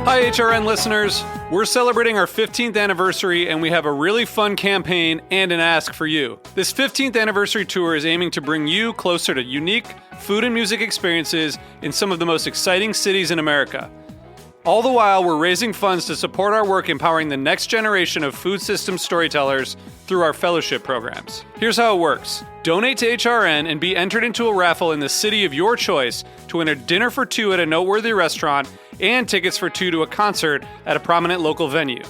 Hi, HRN listeners. We're celebrating our 15th anniversary, and we have a really fun campaign and an ask for you. This 15th anniversary tour is aiming to bring you closer to unique food and music experiences in some of the most exciting cities in America. All the while, we're raising funds to support our work empowering the next generation of food system storytellers through our fellowship programs. Here's how it works. Donate to HRN and be entered into a raffle in the city of your choice to win a dinner for two at a noteworthy restaurant and tickets for two to a concert at a prominent local venue.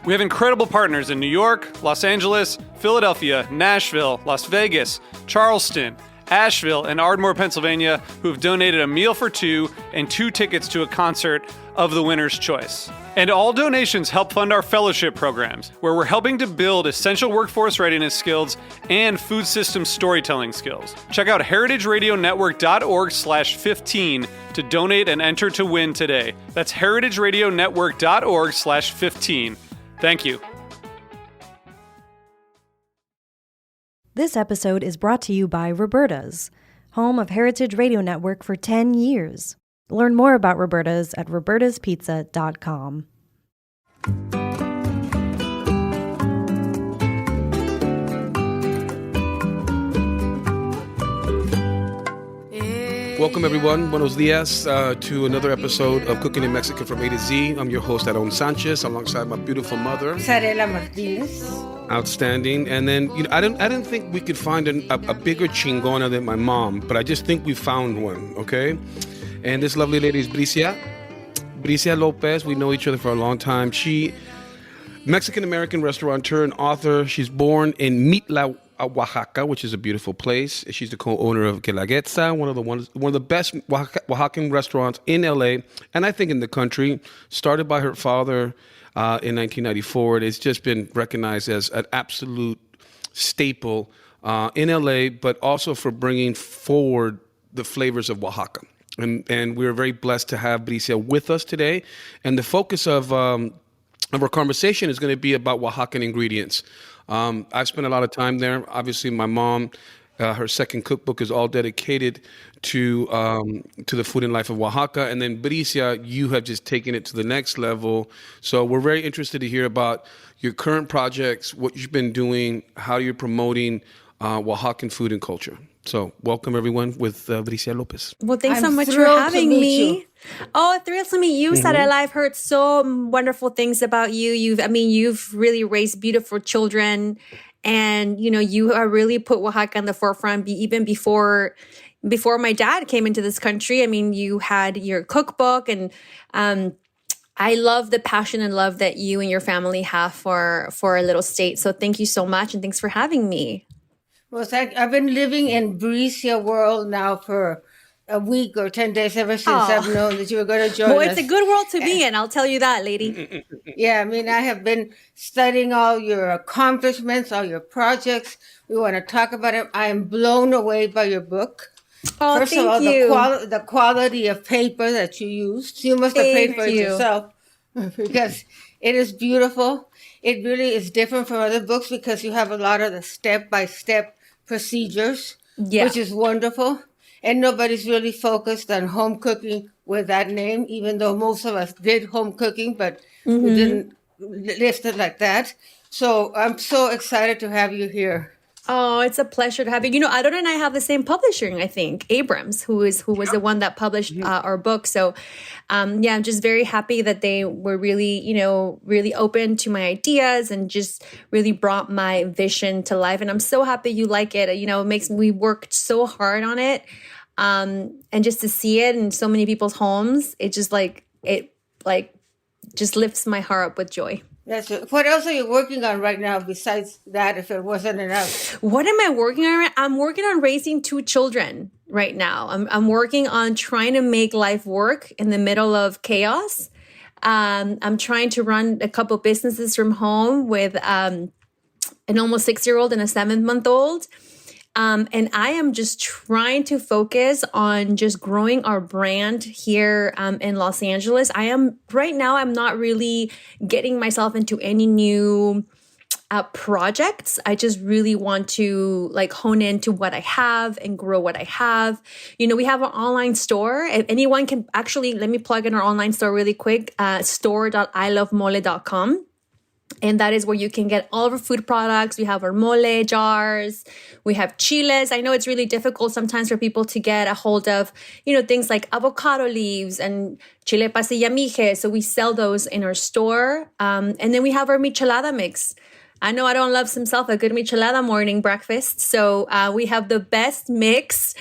We have incredible partners in New York, Los Angeles, Philadelphia, Nashville, Las Vegas, Charleston, Asheville, and Ardmore, Pennsylvania, who have donated a meal for two and two tickets to a concert of the winner's choice. And all donations help fund our fellowship programs, where we're helping to build essential workforce readiness skills and food system storytelling skills. Check out heritageradionetwork.org/15 to donate and enter to win today. That's heritageradionetwork.org/15. Thank you. This episode is brought to you by Roberta's, home of Heritage Radio Network for 10 years. Learn more about Roberta's at robertaspizza.com. Welcome, everyone. Buenos dias to another episode of Cooking in Mexican from A to Z. I'm your host, Aarón Sanchez, alongside my beautiful mother, Zarela Martinez. Outstanding. And then, I didn't think we could find a bigger chingona than my mom, but I just think we found one, okay? And this lovely lady is Bricia Lopez. We know each other for a long time. She, Mexican-American restaurateur and author. She's born in Mitla, Oaxaca, which is a beautiful place. She's the co-owner of Guelaguetza, one of the best Oaxacan restaurants in LA, and I think in the country. Started by her father in 1994. It's just been recognized as an absolute staple in LA, but also for bringing forward the flavors of Oaxaca. And we're very blessed to have Bricia with us today. And the focus of our conversation is going to be about Oaxacan ingredients. I've spent a lot of time there. Obviously, my mom, her second cookbook is all dedicated to the food and life of Oaxaca. And then Bricia, you have just taken it to the next level. So we're very interested to hear about your current projects, what you've been doing, how you're promoting Oaxacan food and culture. So welcome, everyone, with Bricia Lopez. Well, thanks so much for having me. Oh, thrilled to meet you, Zarela. I've heard so wonderful things about you. You've really raised beautiful children, and you have really put Oaxaca in the forefront. Even before my dad came into this country, you had your cookbook, and I love the passion and love that you and your family have for a little state. So thank you so much, and thanks for having me. Well, I've been living in Bricia world now for a week or 10 days ever since I've known that you were going to join us. Well, it's a good world to be in, I'll tell you that, lady. Yeah, I have been studying all your accomplishments, all your projects. We want to talk about it. I am blown away by your book. Oh, First of all, the quality of paper that you used. You must have paid for it yourself because it is beautiful. It really is different from other books because you have a lot of the step-by-step procedures, which is wonderful. And nobody's really focused on home cooking with that name, even though most of us did home cooking, but we didn't list it like that. So I'm so excited to have you here. Oh, it's a pleasure to have you. Aarón and I have the same publisher, I think, Abrams, who was the one that published our book. So, I'm just very happy that they were really, really open to my ideas and just really brought my vision to life. And I'm so happy you like it. It makes we worked so hard on it, and just to see it in so many people's homes, it just just lifts my heart up with joy. That's it. What else are you working on right now besides that, if it wasn't enough? What am I working on? I'm working on raising two children right now. I'm working on trying to make life work in the middle of chaos. I'm trying to run a couple businesses from home with an almost 6-year-old and a 7-month-old. And I am just trying to focus on just growing our brand here in Los Angeles. Right now, I'm not really getting myself into any new projects. I just really want to like hone into what I have and grow what I have. You know, we have an online store. If anyone can actually, let me plug in our online store really quick, store.ilovemole.com. And that is where you can get all of our food products. We have our mole jars. We have chiles. I know it's really difficult sometimes for people to get a hold of, you know, things like avocado leaves and chile pasilla mije. So we sell those in our store. And then we have our michelada mix. I know I don't love himself a good michelada morning breakfast. So we have the best mix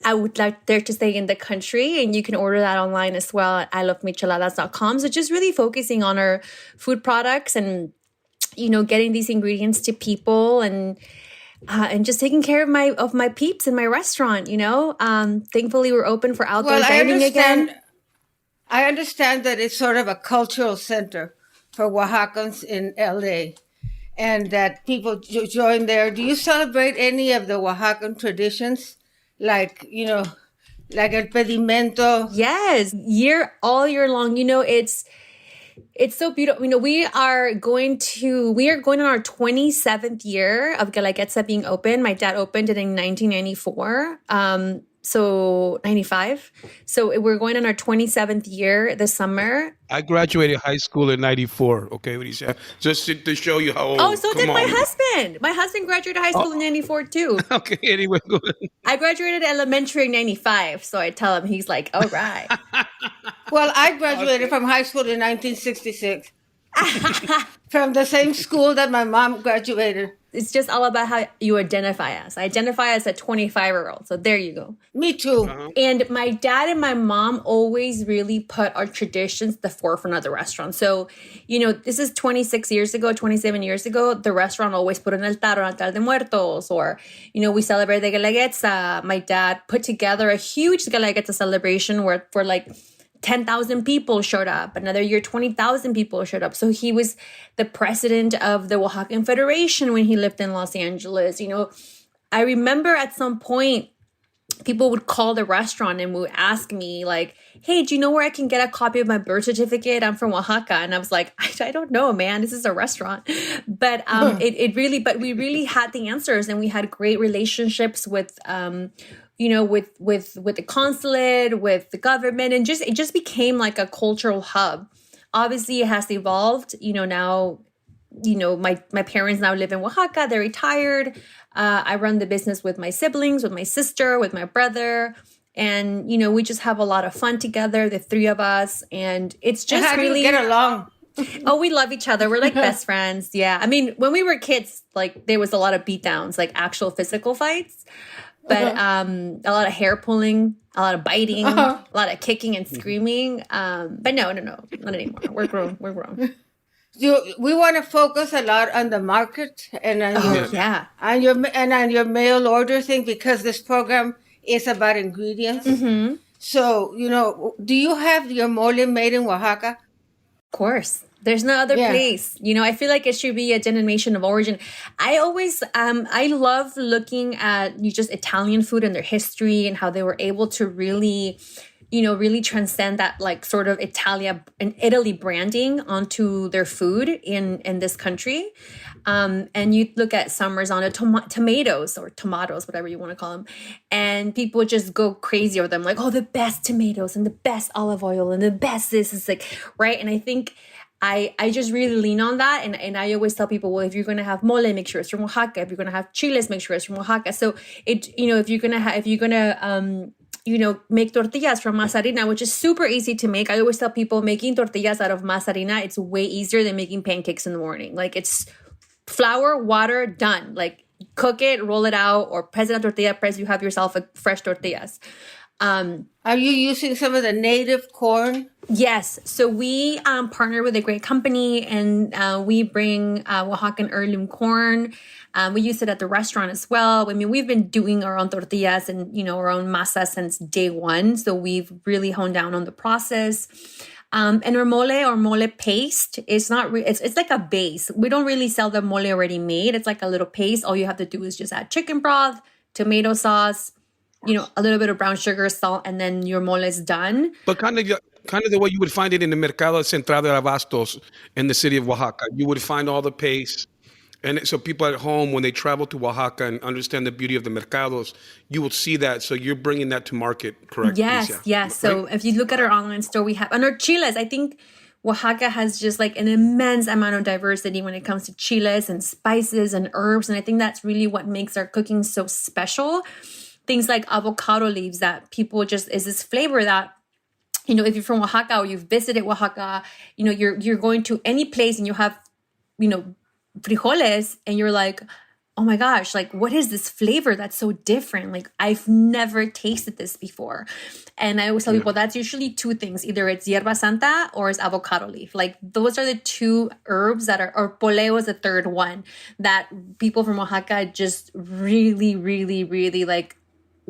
I would like there to stay in the country, and you can order that online as well at ilovemicheladas.com. So just really focusing on our food products and, you know, getting these ingredients to people and just taking care of my peeps in my restaurant, you know. Thankfully, we're open for outdoor dining again. I understand that it's sort of a cultural center for Oaxacans in LA and that people join there. Do you celebrate any of the Oaxacan traditions? Like, you know, like el pedimento. Yes, all year long. You know, it's so beautiful. You know, we are going on our 27th year of Guelaguetza being open. My dad opened it in 1994. So 95. So we're going on our 27th year this summer. I graduated high school in 94. Okay, Bricia? Just to show you how old. Oh, so did my husband. My husband graduated high school in 94 too. Okay, anyway, go ahead. I graduated elementary in 95. So I tell him, he's like, all right. Well, I graduated from high school in 1966. From the same school that my mom graduated. It's just all about how you identify us. I identify as a 25-year-old. So there you go. Me too. Uh-huh. And my dad and my mom always really put our traditions at the forefront of the restaurant. So, you know, this is 27 years ago, the restaurant always put an altar de muertos, or, you know, we celebrate the Guelaguetza. My dad put together a huge Guelaguetza celebration where for like 10,000 people showed up. Another year, 20,000 people showed up. So he was the president of the Oaxacan Federation when he lived in Los Angeles. You know, I remember at some point, people would call the restaurant and would ask me like, hey, do you know where I can get a copy of my birth certificate? I'm from Oaxaca. And I was like, I don't know, man, this is a restaurant. But we really had the answers, and we had great relationships with, you know, with the consulate, with the government, and it just became like a cultural hub. Obviously, it has evolved. You know, now, you know, my parents now live in Oaxaca. They're retired. I run the business with my siblings, with my sister, with my brother. And, you know, we just have a lot of fun together, the three of us. And it's just how really... do you get along? Oh, we love each other. We're like best friends. Yeah. I mean, when we were kids, like there was a lot of beatdowns, like actual physical fights. But a lot of hair pulling, a lot of biting, a lot of kicking and screaming. But no, not anymore. We're grown. We want to focus a lot on the market and on your mail order thing, because this program is about ingredients. Mm-hmm. So, you know, do you have your mole made in Oaxaca? Of course. There's no other place. You know, I feel like it should be a denomination of origin. I always, I love looking at just Italian food and their history and how they were able to really, you know, really transcend that like sort of Italy branding onto their food in this country. And you look at some Marzano tomatoes or tomatoes, whatever you want to call them. And people just go crazy over them. Like, oh, the best tomatoes and the best olive oil and the best this is like, right. And I think I just really lean on that. And I always tell people, well, if you're going to have mole, make sure it's from Oaxaca. If you're going to have chiles, make sure it's from Oaxaca. So if you're going to make tortillas from masa harina, which is super easy to make. I always tell people making tortillas out of masa harina, it's way easier than making pancakes in the morning. Like it's flour, water, done. Like cook it, roll it out, or press it on tortilla press. You have yourself a fresh tortillas. Are you using some of the native corn? Yes. So we partner with a great company, and we bring Oaxacan heirloom corn. We use it at the restaurant as well. I mean, we've been doing our own tortillas and, you know, our own masa since day one. So we've really honed down on the process. And our mole paste is not, it's like a base. We don't really sell the mole already made. It's like a little paste. All you have to do is just add chicken broth, tomato sauce, a little bit of brown sugar, salt, and then your mole is done. But kind of the way you would find it in the Mercado Central de Abastos in the city of Oaxaca. You would find all the paste. And so people at home, when they travel to Oaxaca and understand the beauty of the mercados, you will see that. So you're bringing that to market, correct? Yes, Alicia? yes. So if you look at our online store, we have, and our chiles, I think Oaxaca has just like an immense amount of diversity when it comes to chiles and spices and herbs. And I think that's really what makes our cooking so special. Things like avocado leaves that people just, is this flavor that, if you're from Oaxaca or you've visited Oaxaca, you're going to any place and you have, frijoles and you're like, oh my gosh, like what is this flavor that's so different? Like I've never tasted this before. And I always tell people that's usually two things. Either it's hierba santa or it's avocado leaf. Like those are the two herbs that are, or poleo is the third one that people from Oaxaca just really, really, really like.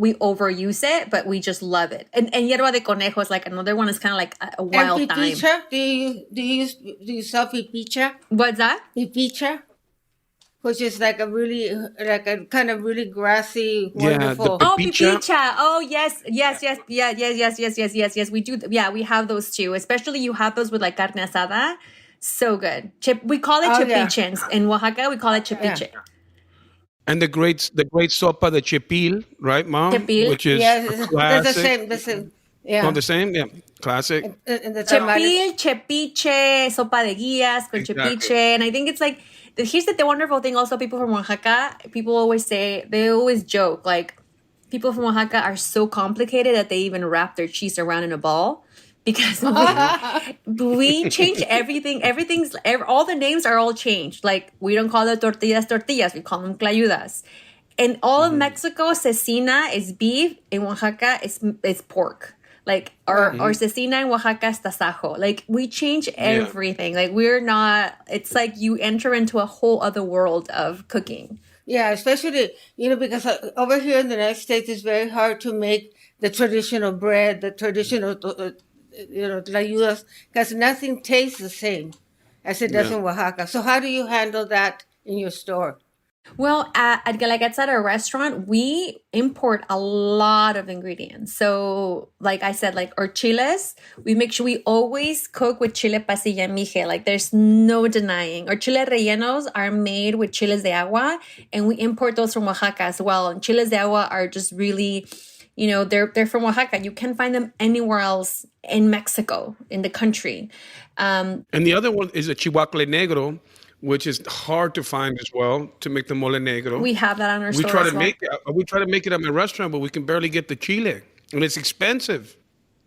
We overuse it, but we just love it. And hierba de conejo is like another one. It's kind of like a wild and thyme. Do you sell pipicha? What's that? Pipicha, which is like a kind of really grassy, Yeah, wonderful. Oh, Pipicha. pipicha. Oh, yes. We do. Yeah, we have those too. Especially you have those with like carne asada. So good. We call it chepichens. In Oaxaca, we call it cepiche. Yeah. And the great sopa, the chepil, right, Mom? Chepil. Which is Yes, classic. that's the same. Yeah. Oh, the same? Yeah, classic. And the tamales. Chepil, cepiche, sopa de guías con Exactly. cepiche. And I think it's like, here's the wonderful thing also, people from Oaxaca, people always say, they always joke, like, people from Oaxaca are so complicated that they even wrap their cheese around in a ball. Because we change everything. All the names are all changed. Like, we don't call it tortillas, we call them clayudas. In all of Mexico, cecina is beef. In Oaxaca, it's pork. Like, or cecina in Oaxaca is tasajo. Like, we change everything. Like, it's like you enter into a whole other world of cooking. Yeah, especially, because over here in the United States, it's very hard to make the traditional bread, the traditional, tlayudas, because nothing tastes the same as it does in Oaxaca. So how do you handle that in your store? Well, at Galaguetza, at our restaurant, we import a lot of ingredients. So, like I said, like our chiles, we make sure we always cook with chile pasilla mije. Like there's no denying. Our chile rellenos are made with chiles de agua, and we import those from Oaxaca as well. And chiles de agua are just really, they're from Oaxaca. You can't find them anywhere else in Mexico, in the country. And the other one is a chihuacle negro, which is hard to find as well, to make the mole negro. We have that on our store We try as to well. make it at my restaurant, but we can barely get the chile, and it's expensive.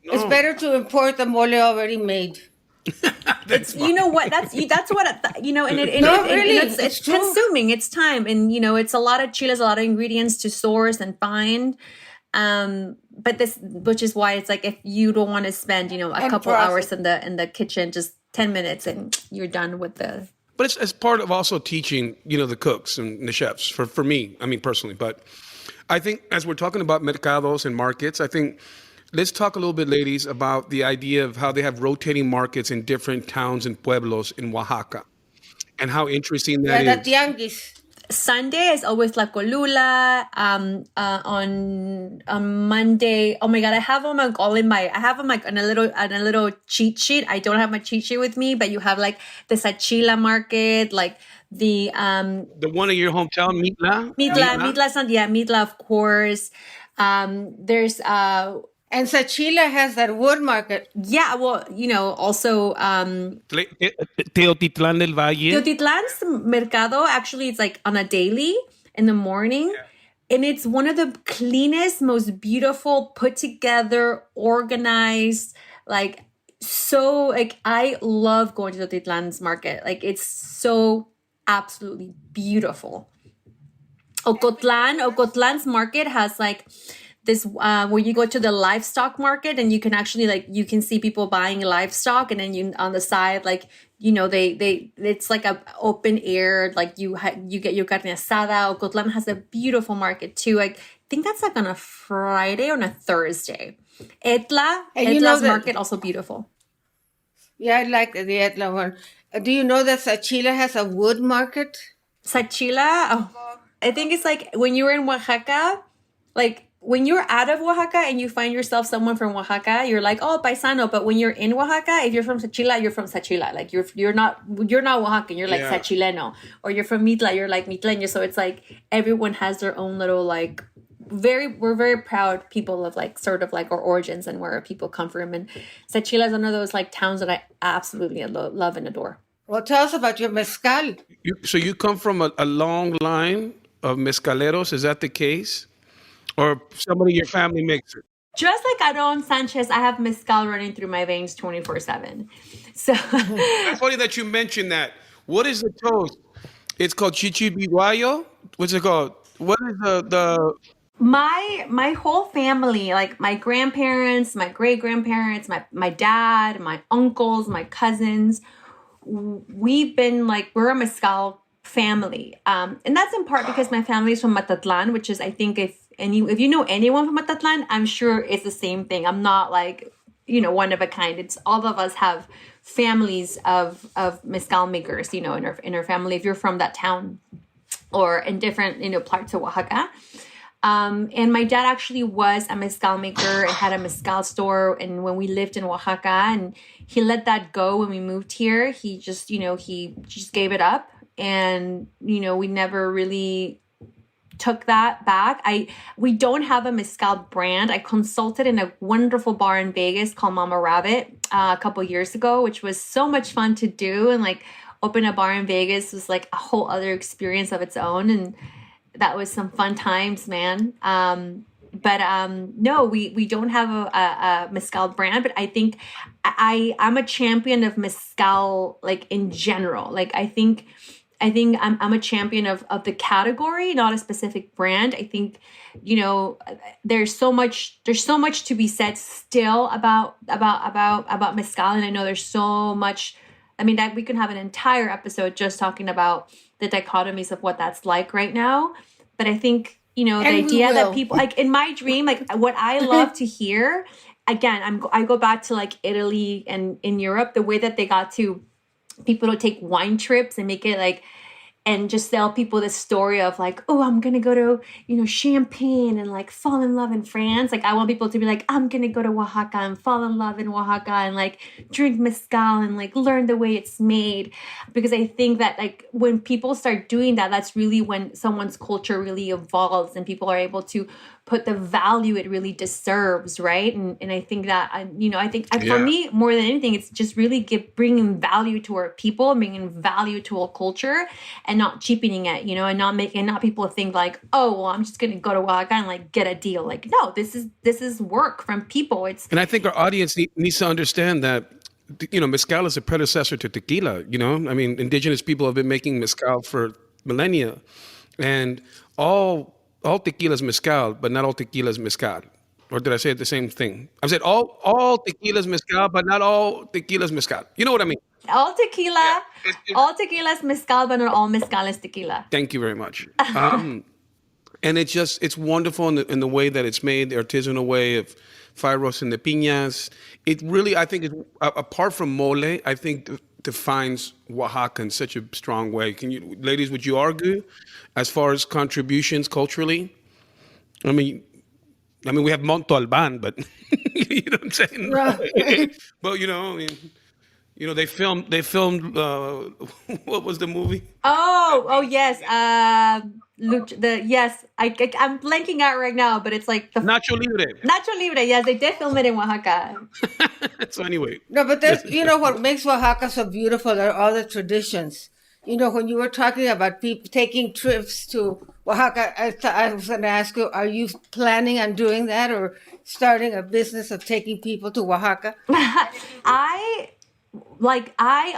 No. It's better to import the mole already made. You know what? That's what it's true. consuming. It's time, and it's a lot of chiles, a lot of ingredients to source and find. But which is why it's like if you don't want to spend a couple hours in the kitchen, just 10 minutes and you're done with the. But it's part of also teaching, the cooks and the chefs for me, I mean, personally. But I think as we're talking about mercados and markets, I think let's talk a little bit, ladies, about the idea of how they have rotating markets in different towns and pueblos in Oaxaca and how interesting that is. The tianguis. Sunday is always La Colula. On Monday, oh my God, I have them like all I have them like on a little cheat sheet. I don't have my cheat sheet with me, but you have like the Sachila market, like the one in your hometown, Mitla? Mitla, of course. There's And Sachila has that wood market. Yeah, well, also Teotitlán del Valle. Teotitlan's mercado, actually, it's like on a daily in the morning. Yeah. And it's one of the cleanest, most beautiful, put together, organized, like, so, like, I love going to Teotitlan's market. Like, it's so absolutely beautiful. Ocotlan's market has, like, this where you go to the livestock market and you can actually you can see people buying livestock, and then you on the side they it's like a open air, like you get your carne asada. Ocotlan has a beautiful market too. I think that's like on a Friday or on a Thursday. Etla's market also beautiful. Yeah, I like the Etla one. Do you know that Sachila has a wood market? Sachila, I think it's like when you were in Oaxaca, like when you're out of Oaxaca and you find yourself someone from Oaxaca, you're like, oh, paisano. But when you're in Oaxaca, if you're from Sachila, you're from Sachila. Like you're not Oaxacan. You're like Sachileno. Or you're from Mitla, you're like Mitleño. So it's like everyone has their own little like we're very proud people of like sort of like our origins and where people come from. And Sachila is one of those like towns that I absolutely love and adore. Well, tell us about your mezcal. So you come from a long line of mezcaleros. Is that the case? Or somebody in your family makes it? Just like Aarón Sanchez, I have mezcal running through my veins 24/7. So it's funny that you mentioned that. What is the toast? It's called chichibiguayo. What's it called? What is the My whole family, like my grandparents, my great-grandparents, my dad, my uncles, my cousins, we've been like, we're a mezcal family. And that's in part because my family is from Matatlan, which is, I think if you know anyone from Matatlan, I'm sure it's the same thing. I'm not like, one of a kind. It's all of us have families of mezcal makers, in our family, if you're from that town or in different, parts of Oaxaca. And my dad actually was a mezcal maker and had a mezcal store. And when we lived in Oaxaca, and he let that go when we moved here, he just gave it up. And, we never really took that back. We don't have a mezcal brand. I consulted in a wonderful bar in Vegas called Mama Rabbit a couple years ago, which was so much fun to do. And like open a bar in Vegas was like a whole other experience of its own. And that was some fun times, man. No, we don't have a mezcal brand, but I think I'm a champion of mezcal, like in general. Like I think I'm a champion of the category, not a specific brand. I think, there's so much to be said still about mezcal. And I know there's so much, that we can have an entire episode just talking about the dichotomies of what that's like right now. But I think, the idea that people, like in my dream, like what I love to hear, again, I go back to like Italy and in Europe, the way that they got to people to take wine trips and make it like, and just tell people the story of like, oh, I'm going to go to, Champagne and like fall in love in France. Like I want people to be like, I'm going to go to Oaxaca and fall in love in Oaxaca and like drink mezcal and like learn the way it's made. Because I think that like when people start doing that, that's really when someone's culture really evolves and people are able to put the value it really deserves, right? And I think that, for me, more than anything, it's just really bringing value to our people, bringing value to our culture and not cheapening it, and not people think like, oh, well, I'm just going to go to Oaxaca and like get a deal. Like, no, this is work from people. And I think our audience needs to understand that, mezcal is a predecessor to tequila, indigenous people have been making mezcal for millennia, and all tequila is mezcal, but not all tequila is mezcal. Or did I say it the same thing? I said all tequila is mezcal, but not all tequila is mezcal. You know what I mean? All tequila is mezcal, but not all mezcal is tequila. Thank you very much. And it's wonderful in the way that it's made, the artisanal way of fire roasting the piñas. It really, I think, apart from mole, I think defines Oaxaca in such a strong way. Ladies, would you argue as far as contributions culturally? I mean, we have Monto Alban, but you know what I'm saying? Right. But they filmed what was the movie? Oh yes. I'm blanking out right now, but it's like Nacho Libre. Nacho Libre, yes, they did film it in Oaxaca. So anyway. No, but what makes Oaxaca so beautiful are all the traditions. When you were talking about people taking trips to Oaxaca, I was going to ask you, are you planning on doing that or starting a business of taking people to Oaxaca? I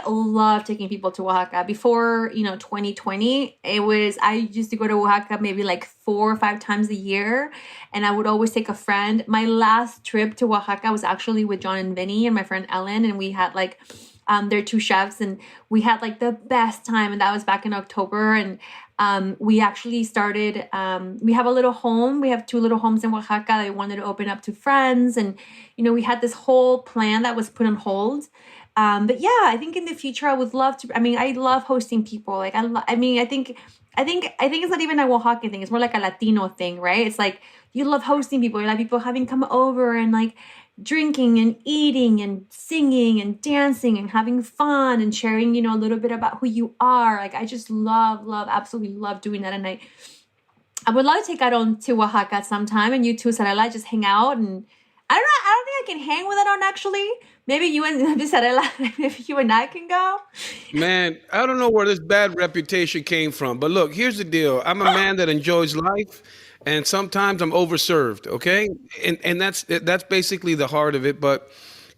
love taking people to Oaxaca. Before, 2020, I used to go to Oaxaca maybe like 4 or 5 times a year. And I would always take a friend. My last trip to Oaxaca was actually with John and Vinny and my friend Ellen. And we had like, they're 2 chefs and we had like the best time. And that was back in October. And we actually started, we have a little home. We have 2 little homes in Oaxaca that we wanted to open up to friends. And, we had this whole plan that was put on hold. But yeah, I think in the future I would love to. I mean, I love hosting people. Like I think it's not even a Oaxacan thing. It's more like a Latino thing, right? It's like you love hosting people. You like people having come over and like drinking and eating and singing and dancing and having fun and sharing, a little bit about who you are. Like I just absolutely love doing that. And I would love to take Aarón to Oaxaca sometime, and you too, Zarela, just hang out. And I don't think I can hang with Aarón actually. Maybe you and Zarela, maybe you and I can go. Man, I don't know where this bad reputation came from, but look, here's the deal. I'm a man that enjoys life, and sometimes I'm overserved, okay? And that's basically the heart of it. But,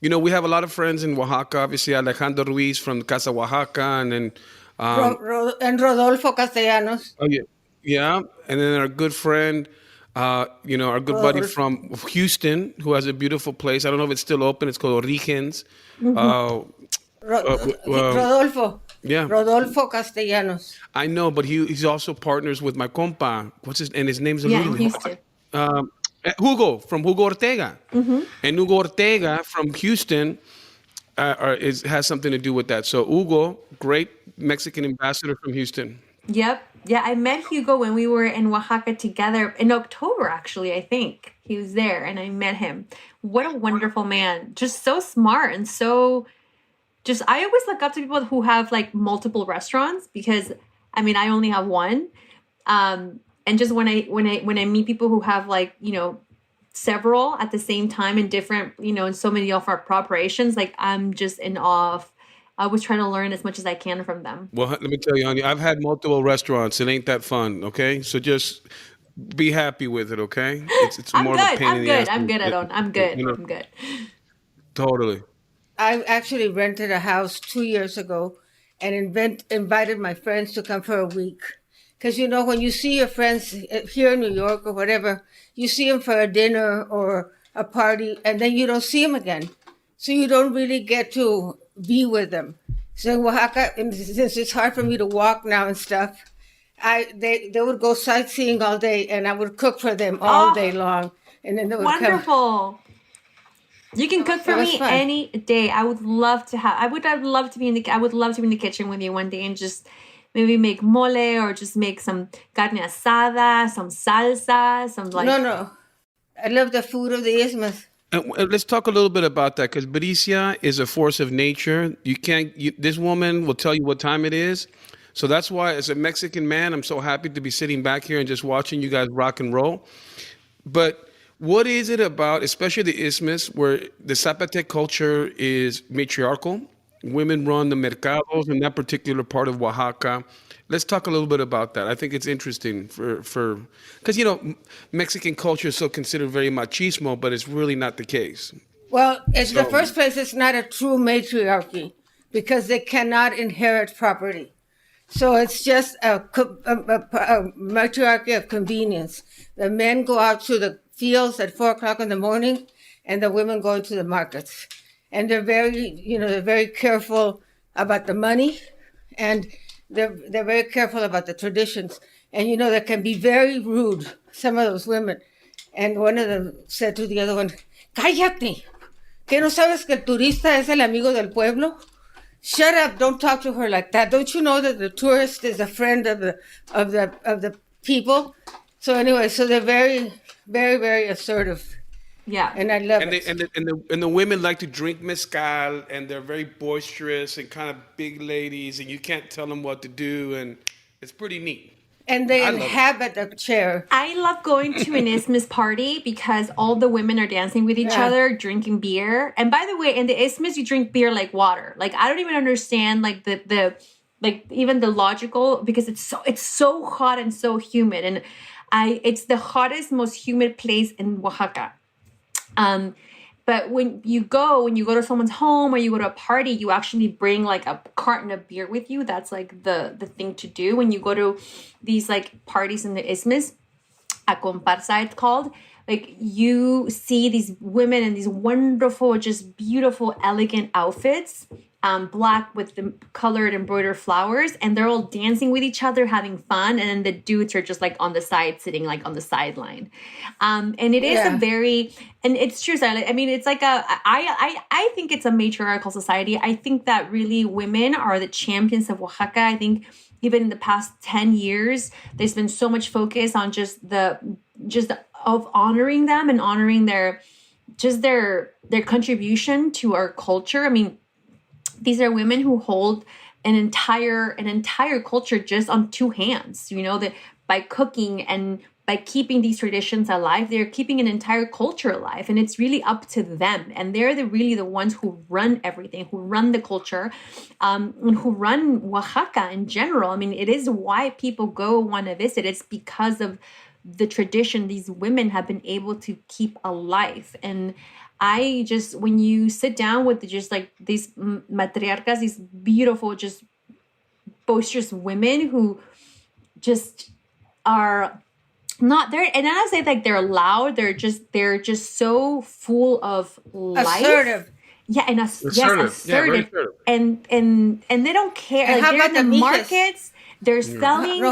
we have a lot of friends in Oaxaca, obviously Alejandro Ruiz from Casa Oaxaca, and then... and Rodolfo Castellanos. Oh, yeah. Yeah, and then our good friend... our good buddy from Houston, who has a beautiful place. I don't know if it's still open. It's called Origens. Rodolfo. Yeah. Rodolfo Castellanos. I know, but he's also partners with my compa. His name's Houston. Hugo Ortega. Mm-hmm. And Hugo Ortega from Houston has something to do with that. So Hugo, great Mexican ambassador from Houston. Yep. Yeah, I met Hugo when we were in Oaxaca together in October, actually, I think. He was there and I met him. What a wonderful man. Just so smart and so just, I always look up to people who have like multiple restaurants because, I mean, I only have one. And just when I meet people who have like, several at the same time in different, in so many of our operations, like I'm just in awe of. I was trying to learn as much as I can from them. Well, let me tell you, honey, I've had multiple restaurants. It ain't that fun, okay? So just be happy with it, okay? It's more of a pain in the ass. I'm good, Aarón. I'm good. I'm good. Totally. I actually rented a house 2 years ago and invited my friends to come for a week. Because, when you see your friends here in New York or whatever, you see them for a dinner or a party, and then you don't see them again. So you don't really get to be with them. So in Oaxaca, since it's hard for me to walk now and stuff, they would go sightseeing all day, and I would cook for them all day long. And then they would wonderful. You can cook for me any day. I would love to have. I would love to be in the kitchen with you one day and just maybe make mole or just make some carne asada, some salsa, some like. No. I love the food of the Isthmus. Let's talk a little bit about that because Bricia is a force of nature. This woman will tell you what time it is. So that's why, as a Mexican man, I'm so happy to be sitting back here and just watching you guys rock and roll. But what is it about, especially the Isthmus, where the Zapotec culture is matriarchal? Women run the mercados in that particular part of Oaxaca. Let's talk a little bit about that. I think it's interesting because, Mexican culture is so considered very machismo, but it's really not the case. Well, in the first place, it's not a true matriarchy because they cannot inherit property. So it's just a matriarchy of convenience. The men go out to the fields at 4:00 in the morning and the women go into the markets. And they're very careful about the money and they're very careful about the traditions. And, they can be very rude, some of those women. And one of them said to the other one, "Cállate, ¿que no sabes que el turista es el amigo del pueblo? Shut up, don't talk to her like that. Don't you know that the tourist is a friend of the people?" So anyway, so they're very, very, very assertive. Yeah, and I love it. And the women like to drink mezcal, and they're very boisterous and kind of big ladies, and you can't tell them what to do, and it's pretty neat. And they inhabit the chair. I love going to an Isthmus party because all the women are dancing with each other, drinking beer. And by the way, in the Isthmus, you drink beer like water. Like I don't even understand like the even the logical because it's so hot and so humid, and it's the hottest, most humid place in Oaxaca. But when you go to someone's home or you go to a party, you actually bring like a carton of beer with you. That's like the thing to do when you go to these like parties in the Isthmus. A comparsa, it's called. Like you see these women in these wonderful, just beautiful, elegant outfits. black with the colored embroidered flowers, and they're all dancing with each other, having fun, and then the dudes are just like on the side, sitting like on the sideline. And it is a very, and it's true, Zarela. I mean, it's like I think it's a matriarchal society. I think that really women are the champions of Oaxaca. I think even in the past 10 years, there's been so much focus on just of honoring them and honoring their contribution to our culture. I mean, these are women who hold an entire culture just on two hands, that by cooking and by keeping these traditions alive, they're keeping an entire culture alive, and it's really up to them. And they're really the ones who run everything, who run the culture, and who run Oaxaca in general. I mean, it is why people want to visit. It's because of the tradition these women have been able to keep alive. And when you sit down with just like these matriarchas, these beautiful, just boisterous women who just are not there, and I don't say like they're loud, they're just so full of life. Assertive. Yeah, and assertive. Yeah, very assertive. And they don't care. And like they're in the miches? markets, they're selling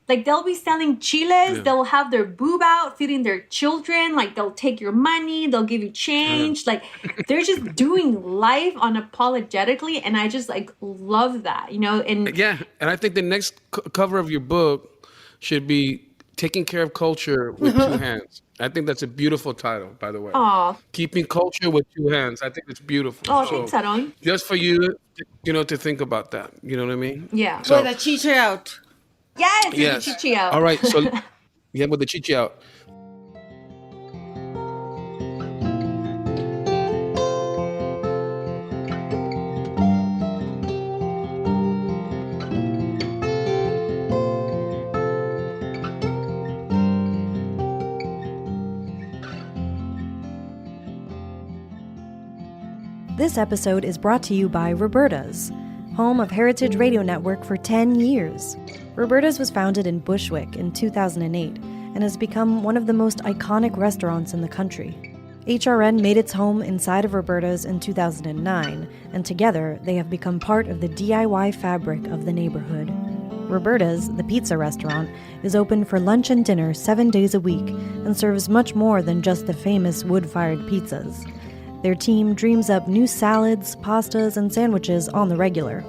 like they'll be selling chiles, they'll have their boob out, feeding their children, like they'll take your money, they'll give you change. Like they're just doing life unapologetically, and I just like love that, and and I think the next cover of your book should be Taking Care of Culture with Two Hands. I think that's a beautiful title, by the way. Aw. Keeping Culture with Two Hands. I think it's beautiful. Oh, thanks, Aarón. Just for you, to think about that. You know what I mean? Yeah. So, with a chicha out. Yes. The chichi out. All right. So, with the chichi out. This episode is brought to you by Roberta's, home of Heritage Radio Network for 10 years. Roberta's was founded in Bushwick in 2008 and has become one of the most iconic restaurants in the country. HRN made its home inside of Roberta's in 2009, and together they have become part of the DIY fabric of the neighborhood. Roberta's, the pizza restaurant, is open for lunch and dinner 7 days a week and serves much more than just the famous wood-fired pizzas. Their team dreams up new salads, pastas, and sandwiches on the regular.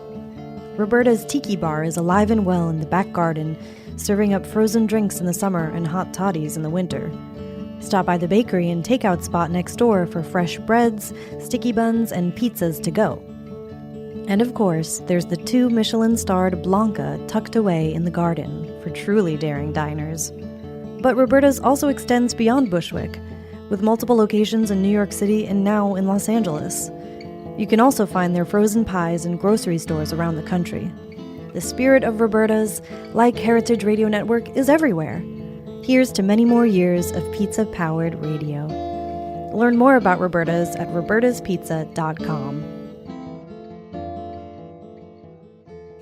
Roberta's Tiki Bar is alive and well in the back garden, serving up frozen drinks in the summer and hot toddies in the winter. Stop by the bakery and takeout spot next door for fresh breads, sticky buns, and pizzas to go. And of course, there's the 2 Michelin-starred Blanca tucked away in the garden for truly daring diners. But Roberta's also extends beyond Bushwick, with multiple locations in New York City and now in Los Angeles. You can also find their frozen pies in grocery stores around the country. The spirit of Roberta's, like Heritage Radio Network, is everywhere. Here's to many more years of pizza-powered radio. Learn more about Roberta's at robertaspizza.com.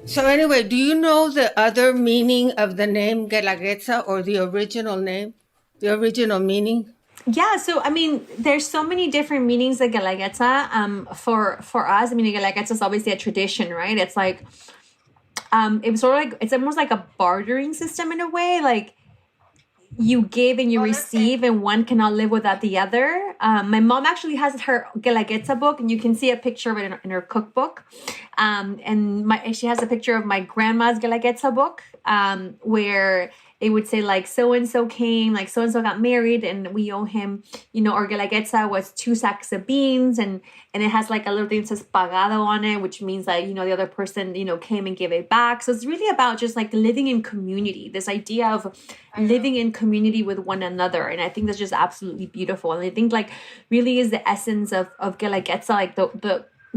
So anyway, do you know the other meaning of the name Guelaguetza, or the original name, the original meaning? Yeah, so I mean, there's so many different meanings of Guelaguetza. For us, I mean, Guelaguetza is obviously a tradition, right? It's like, it was sort of like, it's almost like a bartering system in a way. Like you give and you receive, and one cannot live without the other. My mom actually has her Guelaguetza book, and you can see a picture of it in her cookbook. And she has a picture of my grandma's Guelaguetza book, where it would say like so-and-so came, like so-and-so got married, and we owe him, our Guelaguetza was 2 sacks of beans, and it has like a little thing that says pagado on it, which means like, the other person, came and gave it back. So it's really about just like living in community, this idea of living in community with one another. And I think that's just absolutely beautiful. And I think like really is the essence of Guelaguetza, like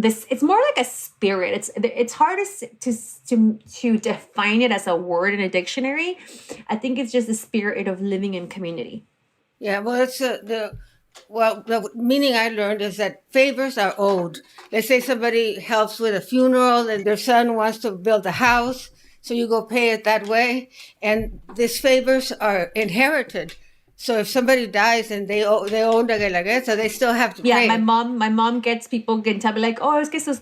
it's more like a spirit. It's hard to define it as a word in a dictionary. I think it's just the spirit of living in community. Yeah, well, it's the meaning I learned is that favors are owed. Let's say somebody helps with a funeral and their son wants to build a house, so you go pay it that way. And these favors are inherited. So if somebody dies and they own the guelaguetza, they still have to pay. Yeah, my mom gets people can tell me like, oh, es que la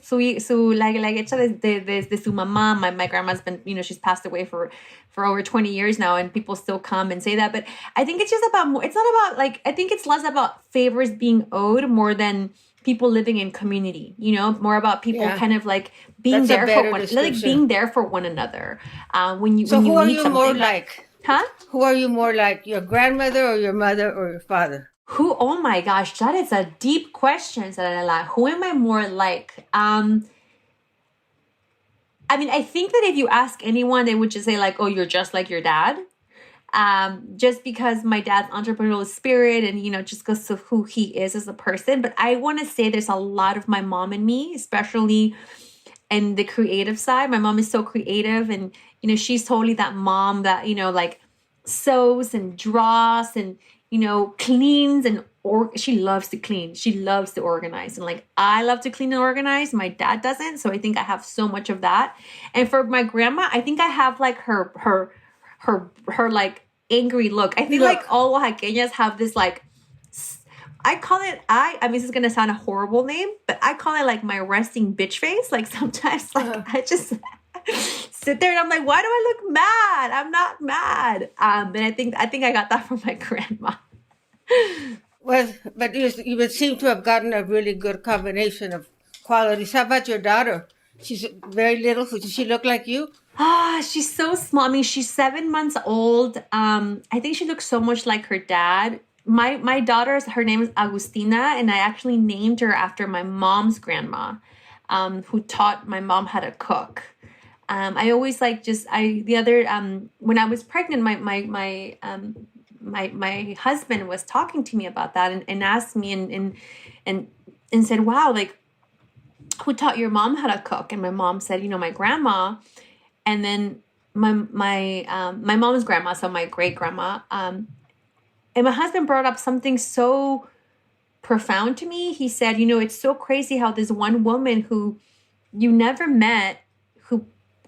guelaguetza de su mamá. My grandma's been, she's passed away for over 20 years now, and people still come and say that. But I think it's just about it's not about like, I think it's less about favors being owed more than people living in community, more about people kind of like being there for one another. When you who need are you something. more like? Huh? Who are you more like, your grandmother or your mother or your father? Oh my gosh, that is a deep question, Zarela. Who am I more like? I mean, I think that if you ask anyone, they would just say like, oh, you're just like your dad. Just because my dad's entrepreneurial spirit and, just because of who he is as a person. But I want to say there's a lot of my mom in me, especially in the creative side. My mom is so creative, and, she's totally that mom that, like sews and draws and, cleans or she loves to clean. She loves to organize. And like, I love to clean and organize. My dad doesn't. So I think I have so much of that. And for my grandma, I think I have like her like angry look. I think like all Oaxaqueñas have this like, I call it, I mean, this is going to sound a horrible name, but I call it like my resting bitch face. Like sometimes like I just sit there and I'm like, why do I look mad? I'm not mad. And I think I got that from my grandma. Well, but you would seem to have gotten a really good combination of qualities. How about your daughter? She's very little. Does she look like you? She's so small. I mean, she's 7 months old. I think she looks so much like her dad. My daughter, her name is Agustina, and I actually named her after my mom's grandma, who taught my mom how to cook. I always like when I was pregnant, my husband was talking to me about that and asked me and said, wow, like, who taught your mom how to cook? And my mom said, my grandma. And then my mom's grandma, so my great grandma. And my husband brought up something so profound to me. He said, it's so crazy how this one woman who you never met,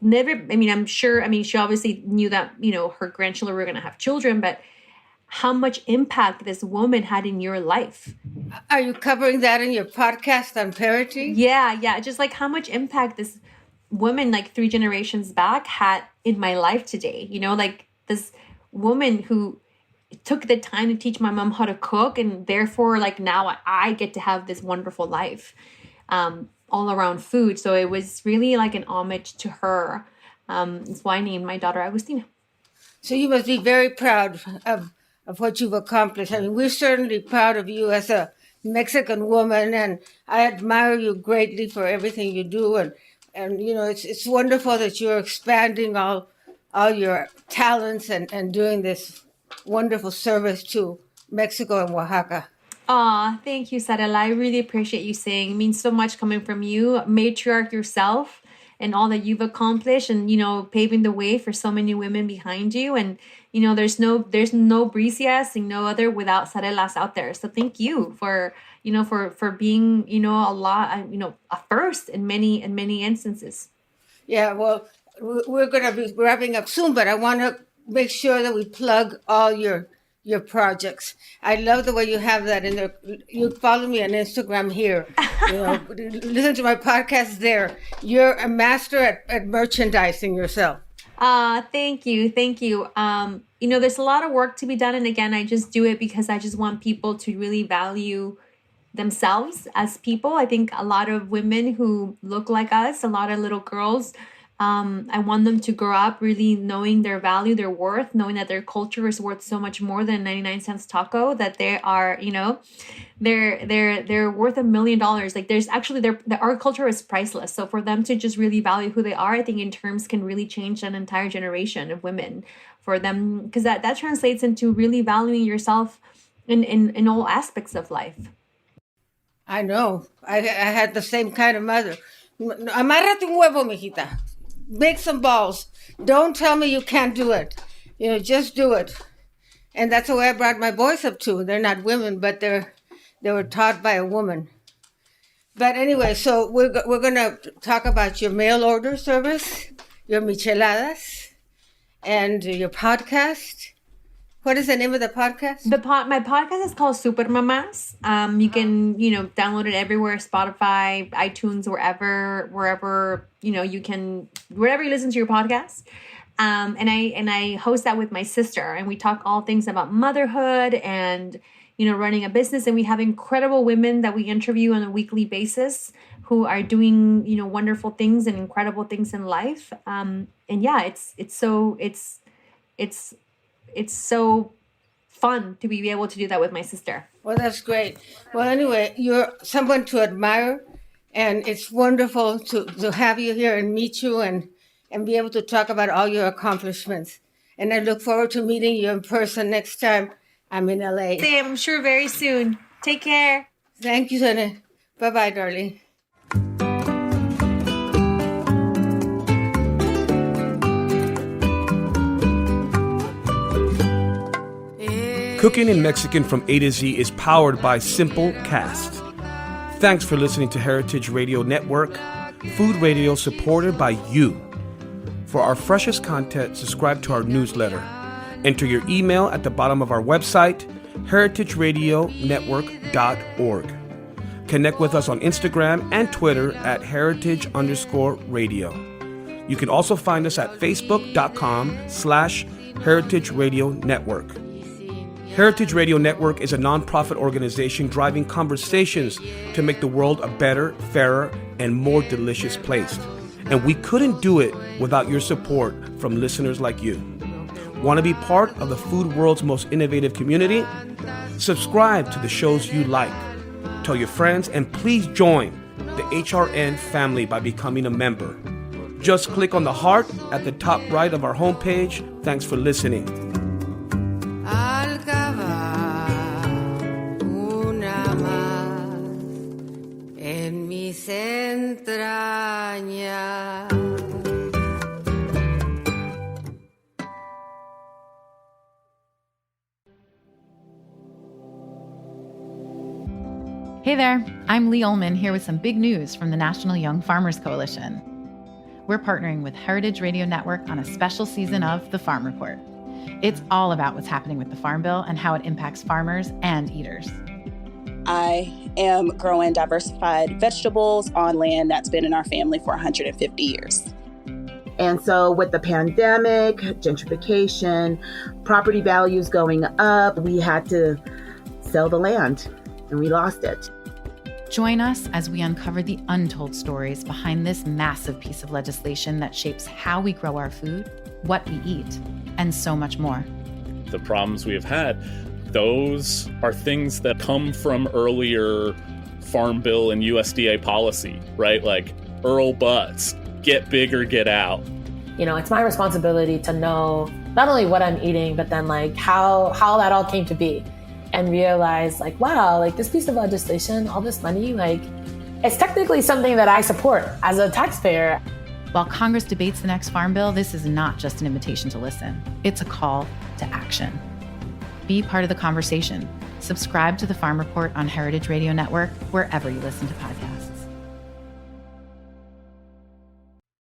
I'm sure, she obviously knew that, her grandchildren were going to have children, but how much impact this woman had in your life. Are you covering that in your podcast on parenting? Yeah. Just like how much impact this woman, like 3 generations back, had in my life today. Like this woman who took the time to teach my mom how to cook, and therefore, like now I get to have this wonderful life, all around food. So it was really like an homage to her. That's why I named my daughter Agustina. So you must be very proud of what you've accomplished. I mean, we're certainly proud of you as a Mexican woman, and I admire you greatly for everything you do. And it's wonderful that you're expanding all your talents and doing this wonderful service to Mexico and Oaxaca. Aw, thank you, Zarela. I really appreciate you saying. It means so much coming from you, matriarch yourself, and all that you've accomplished, and paving the way for so many women behind you. And there's no Bricias and no other without Zarelas out there. So thank you for being a first in many instances. Yeah, well, we're going to be wrapping up soon, but I want to make sure that we plug all your projects. I love the way you have that in there. You follow me on Instagram here. Listen to my podcast there. You're a master at merchandising yourself. Thank you. There's a lot of work to be done. And again, I just do it because I just want people to really value themselves as people. I think a lot of women who look like us, a lot of little girls, I want them to grow up really knowing their value, their worth, knowing that their culture is worth so much more than 99 cents taco, that they are, they're worth $1 million. Like there's actually our culture is priceless. So for them to just really value who they are, I think in terms can really change an entire generation of women for them, because that translates into really valuing yourself in all aspects of life. I know. I had the same kind of mother. Amárrate un huevo, mijita. Make some balls. Don't tell me you can't do it. Just do it. And that's the way I brought my boys up too. They're not women, but they were taught by a woman. But anyway, so we're going to talk about your mail order service, your micheladas, and your podcast. What is the name of the podcast? My podcast is called Super Mamas. You can, download it everywhere, Spotify, iTunes, wherever, you can, wherever you listen to your podcast. And I host that with my sister, and we talk all things about motherhood and, running a business. And we have incredible women that we interview on a weekly basis who are doing, wonderful things and incredible things in life. And yeah, it's so fun to be able to do that with my sister. Well, that's great. Well, anyway, you're someone to admire, and it's wonderful to have you here and meet you and be able to talk about all your accomplishments. And I look forward to meeting you in person next time I'm in LA. Same, I'm sure very soon. Take care. Thank you, Sonny. Bye-bye, darling. Cooking in Mexican from A to Z is powered by Simple Cast. Thanks for listening to Heritage Radio Network, food radio supported by you. For our freshest content, subscribe to our newsletter. Enter your email at the bottom of our website, heritageradionetwork.org. Connect with us on Instagram and Twitter at heritage_radio. You can also find us at facebook.com/Heritage Radio Network. Heritage Radio Network is a nonprofit organization driving conversations to make the world a better, fairer, and more delicious place. And we couldn't do it without your support from listeners like you. Want to be part of the food world's most innovative community? Subscribe to the shows you like. Tell your friends, and please join the HRN family by becoming a member. Just click on the heart at the top right of our homepage. Thanks for listening. Hey there, I'm Lee Ullman here with some big news from the National Young Farmers Coalition. We're partnering with Heritage Radio Network on a special season of The Farm Report. It's all about what's happening with the Farm Bill and how it impacts farmers and eaters. I am growing diversified vegetables on land that's been in our family for 150 years. And so with the pandemic, gentrification, property values going up, we had to sell the land and we lost it. Join us as we uncover the untold stories behind this massive piece of legislation that shapes how we grow our food, what we eat, and so much more. The problems we have had, those are things that come from earlier Farm Bill and USDA policy, right? Like Earl Butts, get big or get out. It's my responsibility to know not only what I'm eating, but then like how that all came to be. And realize wow, this piece of legislation, all this money, it's technically something that I support as a taxpayer. While Congress debates the next Farm Bill, this is not just an invitation to listen. It's a call to action. Be part of the conversation. Subscribe to the Farm Report on Heritage Radio Network, wherever you listen to podcasts.